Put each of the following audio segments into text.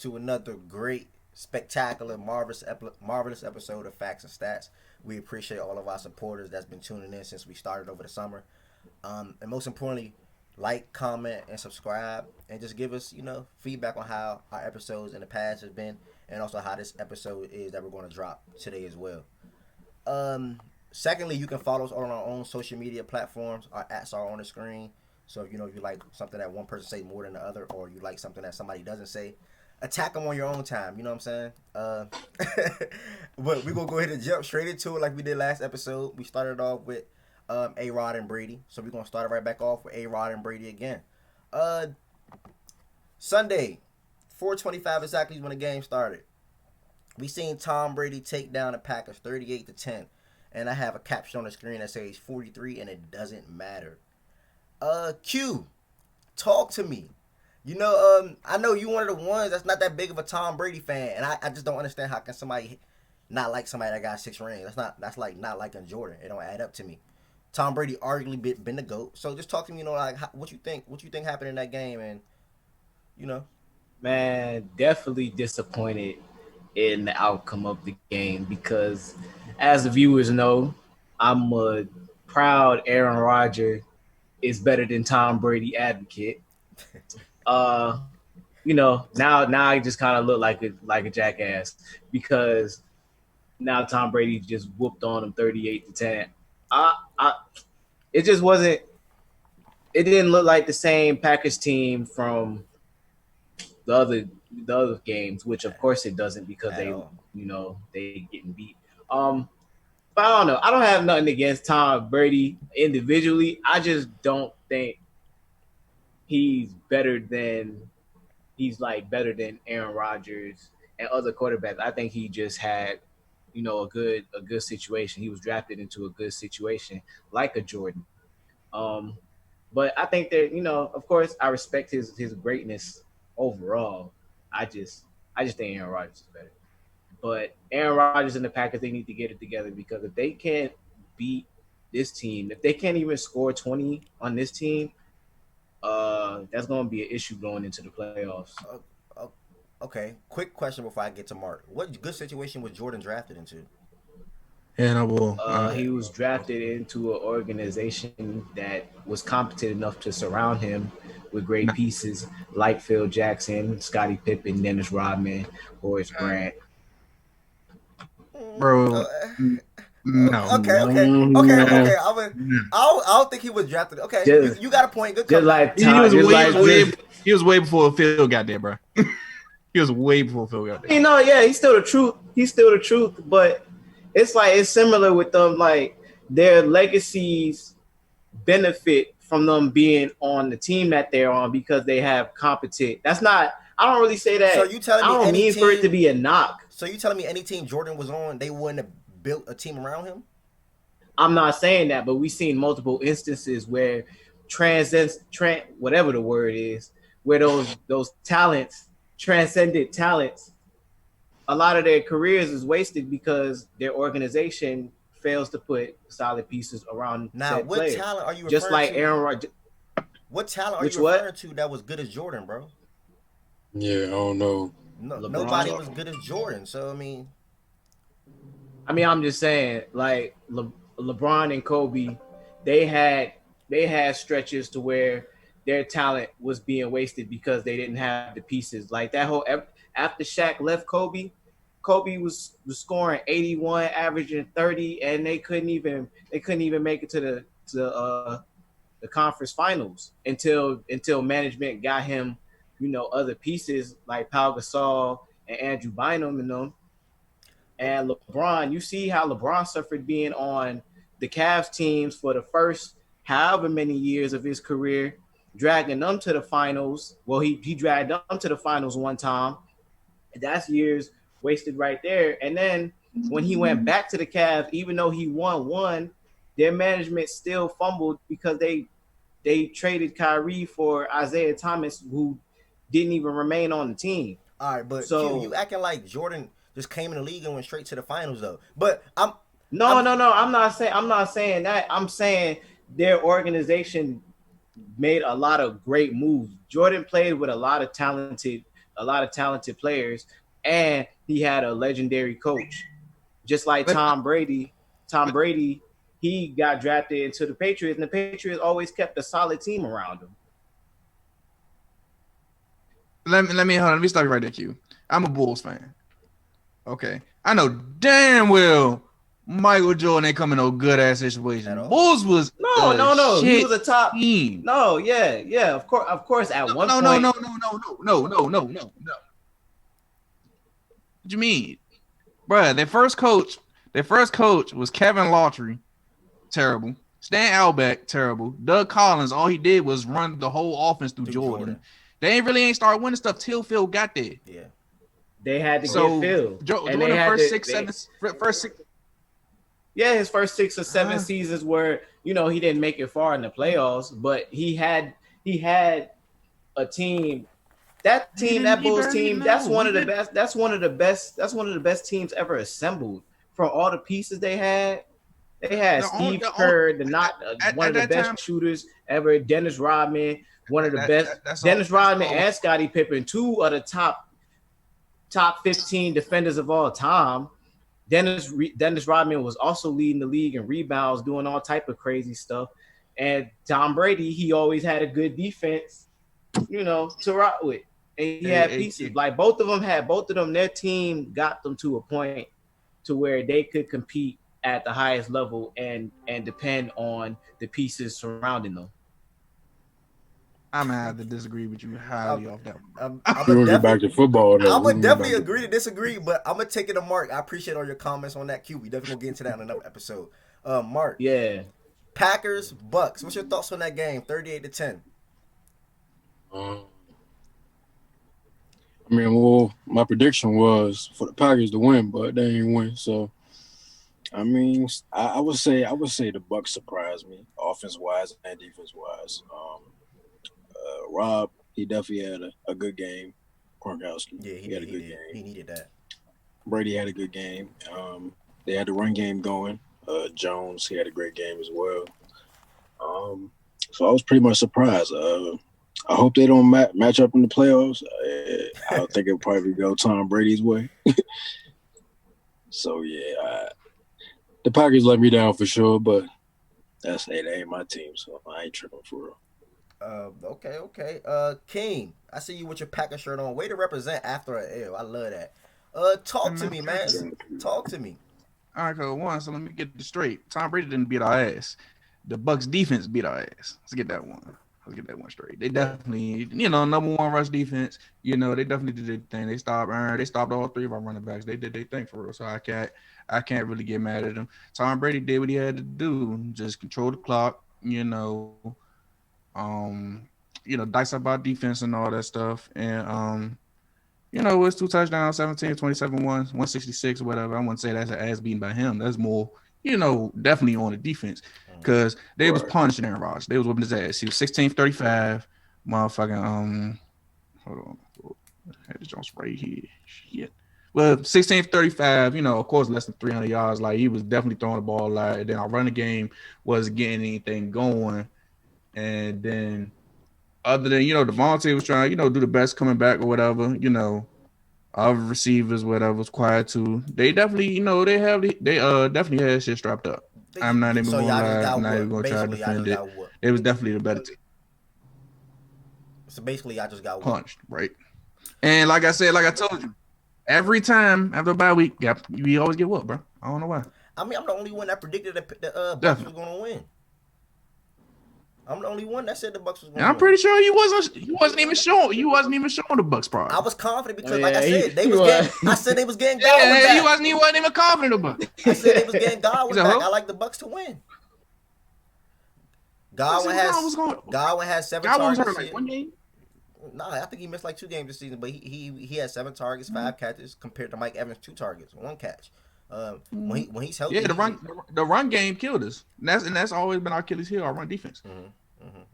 to another great, spectacular, marvelous episode of Facts and Stats. We appreciate all of our supporters that's been tuning in since we started over the summer. And most importantly, like, comment, and subscribe, and just give us, feedback on how our episodes in the past has been, and also how this episode is that we're going to drop today as well. Secondly, you can follow us on our own social media platforms. Our ats are on the screen. So if you like something that one person say more than the other, or you like something that somebody doesn't say, attack them on your own time. You know what I'm saying? But we're gonna go ahead and jump straight into it like we did last episode. We started off with A Rod and Brady, so we're gonna start right back off with A Rod and Brady again. Uh, Sunday, 4:25 exactly is when the game started. We seen Tom Brady take down the Packers 38-10, and I have a caption on the screen that says 43, and it doesn't matter. Q, talk to me. I know you one of the ones that's not that big of a Tom Brady fan, and I just don't understand how can somebody not like somebody that got 6 rings. That's like not liking Jordan. It don't add up to me. Tom Brady arguably been the GOAT. So just talk to me, like what you think happened in that game, and you know. Man, definitely disappointed in the outcome of the game because, as the viewers know, I'm a proud Aaron Rodgers is better than Tom Brady advocate. Uh, now I just kind of look like a jackass because now Tom Brady just whooped on him 38-10. I it just wasn't. It didn't look like the same Packers team from the other the other games, which of course it doesn't because At all. they getting beat. Um, but I don't know. I don't have nothing against Tom Brady individually. I just don't think he's better than he's like better than Aaron Rodgers and other quarterbacks. I think he just had a good situation. He was drafted into a good situation like a Jordan. Um, but I think that of course, I respect his greatness overall. I just I just think Aaron Rodgers is better. But Aaron Rodgers and the Packers, they need to get it together because if they can't beat this team, if they can't even score 20 on this team, that's going to be an issue going into the playoffs. Uh, uh, okay. Quick question before I get to Mark. What good situation was Jordan drafted into? And I will. He was drafted into an organization that was competent enough to surround him with great pieces like Phil Jackson, Scottie Pippen, Dennis Rodman, Horace Grant. Bro, no. Okay, okay, okay, No, okay. I don't think he was drafted. Okay, just you got a point. Good just comeback. like Tom, just like just, He was way before Phil got there, bro. He was way before Phil got there. yeah, he's still the truth. He's still the truth, but it's like it's similar with them. Like their legacies benefit from them being on the team that they're on because they have competent. That's not. I don't really say So that. you telling I me don't any mean for it to team? be a knock. So you telling me any team Jordan was on, they wouldn't have built a team around him? I'm not saying that, but we've seen multiple instances where whatever the word is, where those talents, transcended talents, a lot of their careers is wasted because their organization fails to put solid pieces around Now, said what player. talent are you Just referring like to? Aaron Rodgers. What talent are Which you referring what? to that was good as Jordan, bro? Yeah, I don't know. No, nobody LeBron. was good as Jordan. So I mean, I mean, I'm just saying, like LeBron and Kobe, they had they had stretches to where their talent was being wasted because they didn't have the pieces. Like that whole after Shaq left Kobe was scoring 81, averaging 30, and they couldn't even make it to the conference finals until management got him, other pieces like Pau Gasol and Andrew Bynum and them. And LeBron, you see how LeBron suffered being on the Cavs teams for the first however many years of his career, dragging them to the finals. Well, he dragged them to the finals one time. That's years wasted right there. And then when he went back to the Cavs, even though he won one, their management still fumbled because they traded Kyrie for Isaiah Thomas, who didn't even remain on the team. all right, but Q, you So acting like Jordan just came in the league and went straight to the finals though. But no, I'm no, no. I'm not saying that. I'm saying their organization made a lot of great moves. Jordan played with a lot of talented a lot of talented players, and he had a legendary coach, just like Tom Brady. Tom Brady, he got drafted into the Patriots, and the Patriots always kept a solid team around him. Let me stop you right there, Q. I'm a Bulls fan. Okay, I know damn well Michael Jordan ain't coming no good ass situation. Bulls was no. He was a top team. No, yeah. Of course. At one point, no. What you mean, bruh? Their first coach was Kevin Lawtry, terrible. Stan Albeck, terrible. Doug Collins, all he did was run the whole offense through Jordan. They ain't start winning stuff till Phil got there. Yeah. They had to get Phil. And they had first six. Yeah, his first 6 or 7 seasons where he didn't make it far in the playoffs, but he had a team. That Bulls team, that's one of the best. That's one of the best teams ever assembled from all the pieces they had. They had Steve Kerr, one of the best shooters ever. Dennis Rodman, one of the best. Dennis Rodman and Scottie Pippen, 2 of the top 15 defenders of all time. Dennis Rodman was also leading the league in rebounds, doing all type of crazy stuff. And Tom Brady, he always had a good defense, to rock with. And he had pieces. Like both of them, their team got them to a point to where they could compete at the highest level and depend on the pieces surrounding them. I'm gonna have to disagree with you highly off that one. I'm gonna get back to football. I would definitely agree to disagree, but I'm gonna take it to Mark. I appreciate all your comments on that. Q. We definitely gonna get into that in another episode. Mark. Yeah. Packers, Bucks. What's your thoughts on that game? 38-10. I mean, well, my prediction was for the Packers to win, but they ain't win. So, I mean, I would say the Bucks surprised me, offense wise and defense wise. Rob, he definitely had a good game. Gronkowski, yeah, he had a good game. He needed that. Brady had a good game. They had the run game going. Jones, he had a great game as well. So I was pretty much surprised. I hope they don't match up in the playoffs. I think it'll probably go Tom Brady's way. So yeah, the Packers let me down for sure, but they ain't my team, so I ain't tripping for real. Okay. King, I see you with your Packer shirt on. Way to represent after an L. I love that. Talk to me, man. Talk to me. All right, cool. So let me get this straight. Tom Brady didn't beat our ass. The Bucks defense beat our ass. Let's get that one straight. They definitely, number one rush defense. They definitely did their thing. They stopped all 3 of our running backs. They did their thing for real. So I can't really get mad at them. Tom Brady did what he had to do. Just control the clock. Dice up our defense and all that stuff. And it's 2 touchdowns, 17, 27, 166, whatever. I wouldn't say that's an ass beaten by him. That's more, definitely on the defense. Because they was punishing Aaron Rodgers. They was whipping his ass. He was 16-35. Motherfucking hold on. I had this Jones right here. Shit. Well, 16-35, of course, less than 300 yards. Like, he was definitely throwing the ball a lot. And then our running game wasn't getting anything going. And then, other than, Devontae was trying, do the best coming back or whatever, our receivers, whatever, was quiet too. They definitely, they definitely had shit strapped up. I'm not even going to lie. I'm not even going to try to defend it. It was definitely the better team. So basically, I just got punched, right? And like I said, like I told you, every time after a bye week, we always get whooped, bro. I don't know why. I mean, I'm the only one that predicted that the Bucks was going to win. I'm the only one that said the Bucks was going to win. I'm pretty sure you wasn't even showing the Bucks part. I was confident because, like I said, they was getting Godwin back. He wasn't even confident about it. I said they was getting Godwin back. I like the Bucks to win. Godwin has 7 targets. Was hurt like 1 game? Nah, I think he missed like 2 games this season, but he had 7 targets, 5 catches compared to Mike Evans' 2 targets, 1 catch. When he's healthy, the run game killed us, and that's always been our Achilles heel, our run defense.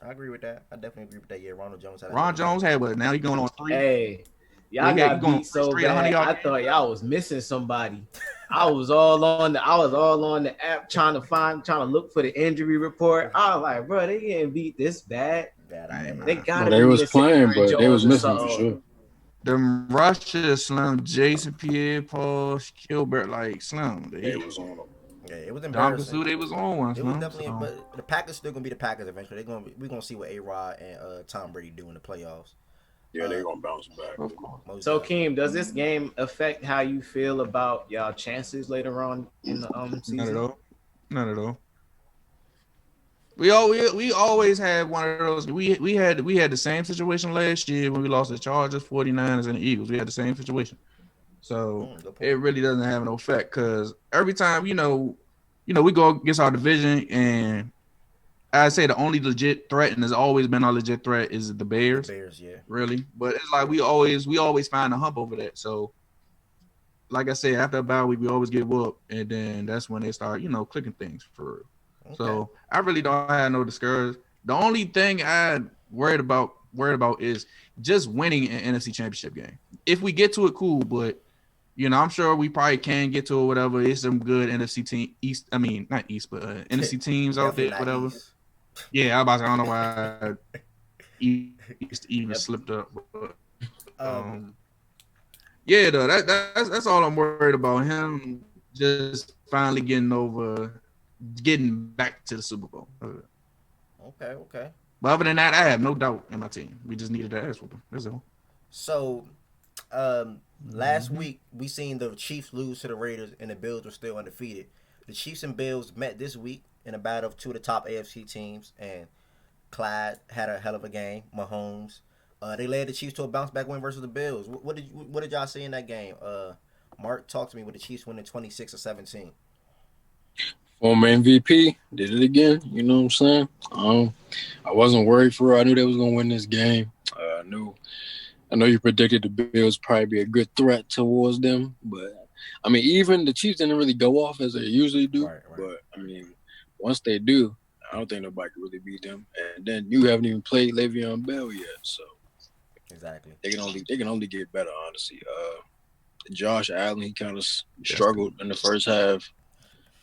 I agree with that. I definitely agree with that. Yeah, Ronald Jones had what? Now he's going on 3. Hey, y'all got beat so bad. I thought y'all was missing somebody. I was all on the app trying to look for the injury report. I was like, bro, they getting beat this bad. They gotta they was playing, but they was missing for sure. Them Russia Slim, Jason Pierre, Paul, Gilbert, like Slim. They They was on them. Yeah, it was embarrassing. Domkasu, they was on one, It was Slim. definitely, So but the Packers still gonna be the Packers eventually. We're gonna see what A Rod and Tom Brady do in the playoffs. Yeah, they gonna bounce back. of course. Most So, definitely. Keem, does this game affect how you feel about y'all chances later on in the Not at season? all. Not at all. We always had one of those. We had the same situation last year when we lost the Chargers, 49ers, and the Eagles. We had the same situation. So Good point. it really doesn't have no effect because every time we go against our division, and I say the only legit threat, and has always been our legit threat, is the The Bears, Bears, yeah. really. But it's like we always find a hump over that. So like I said, after a bye week, we always get whooped, and then that's when they start, clicking things for real. Okay. So I really don't have no discourage. The only thing I worried about is just winning an NFC Championship game. If we get to it, cool. But I'm sure we probably can get to it. Whatever. It's some good NFC team East. I mean, not East, but NFC teams out Definitely there. not Whatever. East. Yeah, I don't know why East even slipped up. But, Um, yeah, though that's all I'm worried about. Him just finally getting back to the Super Bowl. okay. But other than that, I have no doubt in my team. We just needed to ask for them. That's all. So, last week we seen the Chiefs lose to the Raiders, and the Bills were still undefeated. The Chiefs and Bills met this week in a battle of two of the top AFC teams, and Clyde had a hell of a game. Mahomes, they led the Chiefs to a bounce back win versus the Bills. What did y'all see in that game? Mark, talk to me with the Chiefs winning 26-17. Former MVP did it again. You know what I'm saying? I wasn't worried for her. I knew they was gonna win this game. I know you predicted the Bills probably be a good threat towards them, but I mean, even the Chiefs didn't really go off as they usually do. Right. But I mean, once they do, I don't think nobody can really beat them. And then you haven't even played Le'Veon Bell yet, so Exactly. they can only get better. Honestly, Josh Allen, he kind of struggled in the first half,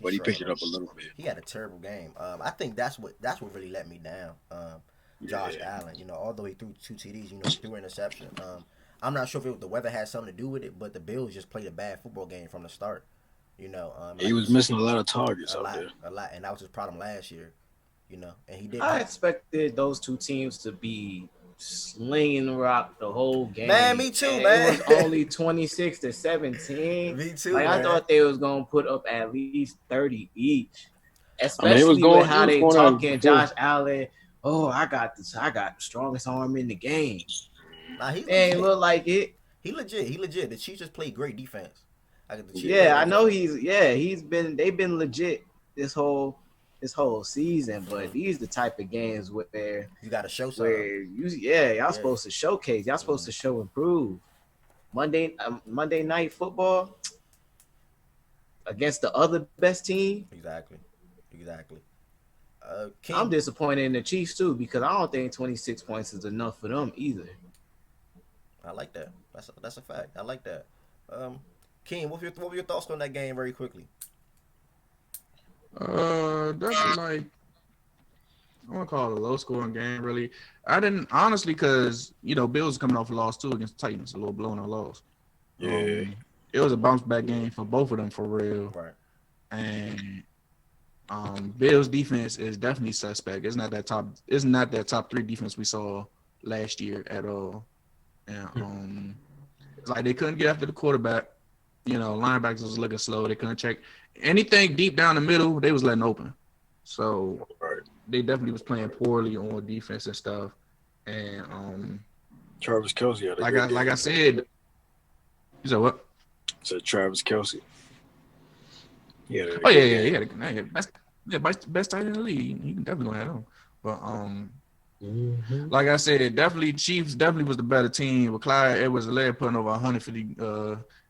but he picked it up a little bit. He had a terrible game. I think that's what really let me down. Josh Allen, although he threw 2 TDs, he threw an interception. I'm not sure if the weather had something to do with it, but the Bills just played a bad football game from the start. He was missing a lot of targets out there. A lot, and that was his problem last year. And he did. I expected those two teams to be slinging the rock the whole game. Man, me too, and man. It was only 26-17. Me too. Like man. I thought they was gonna put up at least 30 each. it Especially was going, with how they going talking, Josh Allen. Oh, I got the strongest arm in the game. Nah, he Ain't look like it. He legit. The Chiefs just played great defense. I know they've been legit this whole season, but these the type of games where you got to show something. Y'all supposed to showcase. Y'all supposed to show improve. Monday night football against the other best team. Exactly. I'm disappointed in the Chiefs too because I don't think 26 points is enough for them either. I like that. That's a fact. I like that. King, what were your thoughts on that game very quickly? That's like I want to call it a low scoring game. Really, I didn't honestly because Bills coming off a loss too against the Titans, a little blown out loss. Yeah, it was a bounce back game for both of them for real. Right. And Bills defense is definitely suspect. It's not that top 3 defense we saw last year at all. And it's like they couldn't get after the quarterback. Linebackers was looking slow. They couldn't check anything deep down the middle. They was letting open. So they definitely was playing poorly on defense and stuff. And Travis Kelce had a like I said. You said what? I said Travis Kelce. He had best tight end in the league. He can definitely gonna have him. But like I said, definitely Chiefs definitely was the better team. With Clyde Edwards-Helaire putting over 150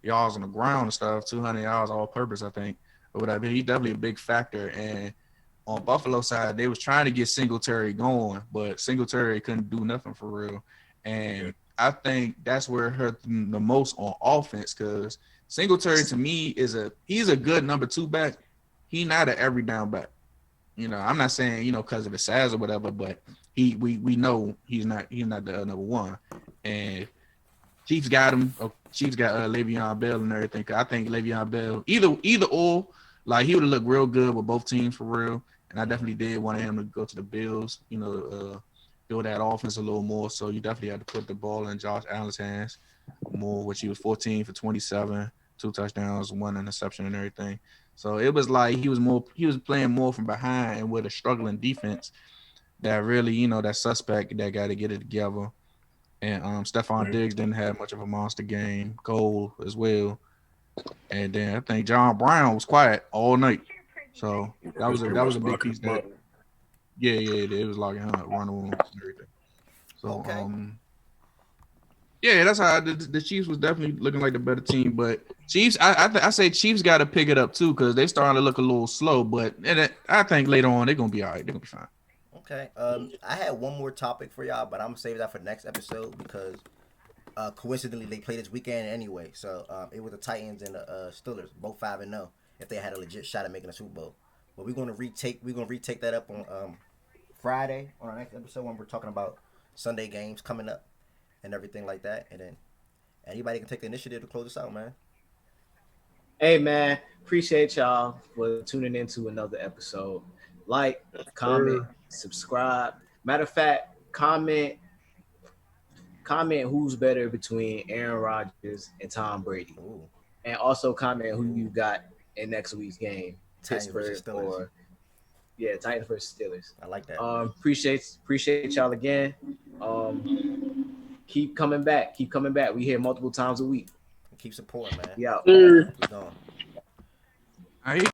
yards on the ground and stuff, 200 yards all purpose, I think, or whatever. He's definitely a big factor. And on Buffalo side, they was trying to get Singletary going, but Singletary couldn't do nothing for real. And I think that's where it hurt them the most on offense because Singletary to me he's a good number 2 back. He's not an every down back. I'm not saying because of his size or whatever, but we know he's not the number 1. And Chiefs got him. Chiefs got Le'Veon Bell and everything. I think Le'Veon Bell either or, like he would have looked real good with both teams for real. And I definitely did want him to go to the Bills. Build that offense a little more. So you definitely had to put the ball in Josh Allen's hands more, which he was 14 for 27, 2 touchdowns, 1 interception, and everything. So it was like he was playing more from behind and with a struggling defense that really, that suspect that got to get it together. And Stephon Diggs didn't have much of a monster game. Cole as well. And then I think John Brown was quiet all night. So that was a big piece that it was like run on and everything. So Okay. Yeah, that's how the Chiefs was definitely looking like the better team. But Chiefs, I say Chiefs got to pick it up too because they starting to look a little slow. But I think later on they're gonna be all right. They're gonna be fine. Okay. I had one more topic for y'all, but I'm gonna save that for next episode because coincidentally they played this weekend anyway. So it was the Titans and the Steelers, both 5-0. If they had a legit shot at making a Super Bowl, but we're gonna retake that up on Friday on our next episode when we're talking about Sunday games coming up and everything like that. And then anybody can take the initiative to close us out, man. Hey man, appreciate y'all for tuning into another episode. Like, comment, subscribe. Matter of fact, comment who's better between Aaron Rodgers and Tom Brady. Ooh. And also comment who you got in next week's game. Titans versus Pittsburgh Steelers. or Titans versus Steelers. I like that. Appreciate y'all again. Keep coming back. We here multiple times a week. Keep supporting, man. Yeah. Keep going. All right.